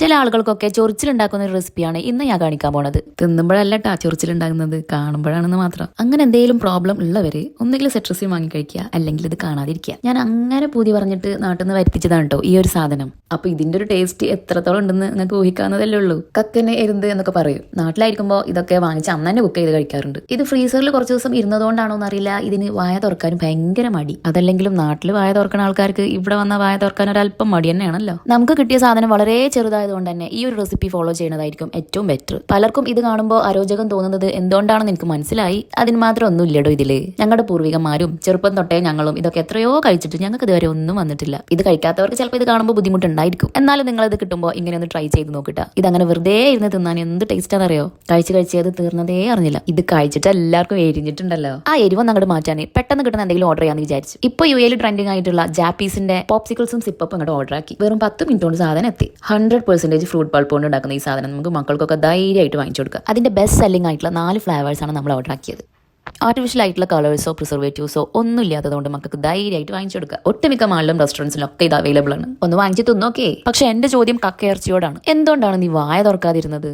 ചില ആളുകൾക്കൊക്കെ ചൊറിച്ചിലുണ്ടാക്കുന്ന ഒരു റെസിപ്പിയാണ് ഇന്ന് ഞാൻ കാണിക്കാൻ പോണത്. തിന്നുമ്പോഴല്ല ചൊറിച്ചിലുണ്ടാകുന്നത്, കാണുമ്പോഴാണെന്ന് മാത്രം. അങ്ങനെ എന്തെങ്കിലും പ്രോബ്ലം ഉള്ളവര് ഒന്നുകിൽ സെട്രസിൻ വാങ്ങി കഴിക്കുക, അല്ലെങ്കിൽ ഇത് കാണാതിരിക്കുക. ഞാൻ അങ്ങനെ പൂതി പറഞ്ഞിട്ട് നാട്ടിൽ നിന്ന് വരുത്തിച്ചതാണ് കേട്ടോ ഈ ഒരു സാധനം. അപ്പൊ ഇതിന്റെ ഒരു ടേസ്റ്റ് എത്രത്തോളം ഉണ്ടെന്ന് നിങ്ങൾക്ക് ഊഹിക്കാവുന്നതല്ലേ ഉള്ളൂ. കക്കനെ എരുന്ത് എന്നൊക്കെ പറയും. നാട്ടിലായിരിക്കുമ്പോൾ ഇതൊക്കെ വാങ്ങിച്ച് അന്ന് തന്നെ കുക്ക് ചെയ്ത് കഴിക്കാറുണ്ട്. ഇത് ഫ്രീസറിൽ കുറച്ച് ദിവസം ഇരുന്നതുകൊണ്ടാണോ എന്നറിയില്ല, ഇതിന് വായ തുറക്കാനും ഭയങ്കര മടി. അതല്ലെങ്കിലും നാട്ടിൽ വായ തുറക്കുന്ന ആൾക്കാർക്ക് ഇവിടെ വന്ന വായ തുറക്കാൻ ഒരല്പം മടി തന്നെയാണല്ലോ. നമുക്ക് കിട്ടിയ സാധനം വളരെ ചെറുതായ കൊണ്ട് തന്നെ ഈ ഒരു റെസിപ്പി ഫോളോ ചെയ്യുന്നതായിരിക്കും ഏറ്റവും ബെറ്റർ. പലർക്കും ഇത് കാണുമ്പോൾ അരോചകം തോന്നുന്നത് എന്തുകൊണ്ടാണെന്ന് എനിക്ക് മനസ്സിലായി. അതിന് മാത്രം ഒന്നും ഇല്ലടോ ഇതില്. ഞങ്ങളുടെ പൂർവികന്മാരും ചെറുപ്പം തൊട്ടേ ഞങ്ങളും ഇതൊക്കെ എത്രയോ കഴിച്ചിട്ട് ഞങ്ങൾക്ക് ഇതുവരെ ഒന്നും വന്നിട്ടില്ല. ഇത് കഴിക്കാത്തവർക്ക് ചിലപ്പോൾ ഇത് കാണുമ്പോൾ ബുദ്ധിമുട്ടുണ്ടായിരിക്കും. എന്നാലും നിങ്ങൾ ഇത് കിട്ടുമ്പോൾ ഇങ്ങനെ ഒന്ന് ട്രൈ ചെയ്ത് നോക്കിട്ടാ. ഇതങ്ങനെ വെറുതെ ഇരുന്ന് തിന്നാൻ എന്ത് ടേസ്റ്റ് ആണെന്നറിയോ? കഴിച്ച് അത് തീർന്നതേ അറിഞ്ഞില്ല. ഇത് കഴിച്ചിട്ട് എല്ലാവർക്കും എരിഞ്ഞിട്ടുണ്ടല്ലോ. ആ എരിവൊന്നും അങ്ങോട്ട് മാറ്റാൻ പെട്ടെന്ന് കിട്ടുന്ന എന്തെങ്കിലും ഓർഡർ ചെയ്യാന്ന് വിചാരിച്ചു. ഇപ്പൊ യുഎയിൽ ട്രെൻഡിങ് ആയിട്ടുള്ള ജാപ്പീസിന്റെ പോപ്സിക്കിൾസും സിപ്പപ്പും അങ്ങോട്ട് ഓർഡർ ആക്കി. വെറും 10 മിനിറ്റ് കൊണ്ട് സാധനം എത്തി. 100% ഫ്രൂട്ട് പൾപ്പ് കൊണ്ട് ഉണ്ടാക്കുന്ന ഈ സാധനം നമുക്ക് മക്കൾക്കൊക്കെ ധൈര്യമായിട്ട് വാങ്ങിച്ചു കൊടുക്കുക. അതിന്റെ ബെസ്റ്റ് സെല്ലിംഗ് ആയിട്ടുള്ള 4 ഫ്ലേവേഴ്സാണ് നമ്മൾ ഓർഡർ ആക്കിയത്. ആർട്ടിഫിഷ്യൽ ആയിട്ടുള്ള കളേഴ്സോ പ്രിസർവേറ്റീവ്സോ ഒന്നും ഇല്ലാത്തതുകൊണ്ട് മക്കൾക്ക് ധൈര്യമായിട്ട് വാങ്ങിച്ചു കൊടുക്കുക. ഒട്ടുമിക്ക മാളിലും റെസ്റ്റോറൻറ്റ്സിലൊക്കെ ഇത് അവൈലബിൾ ആണ്. ഒന്ന് വാങ്ങിച്ചു തിന്നോക്കേ. പക്ഷെ എന്റെ ചോദ്യം കക്കയിറച്ചിയോടാണ്. എന്തുകൊണ്ടാണ് നീ വായ തുറക്കാതിരുന്നത്?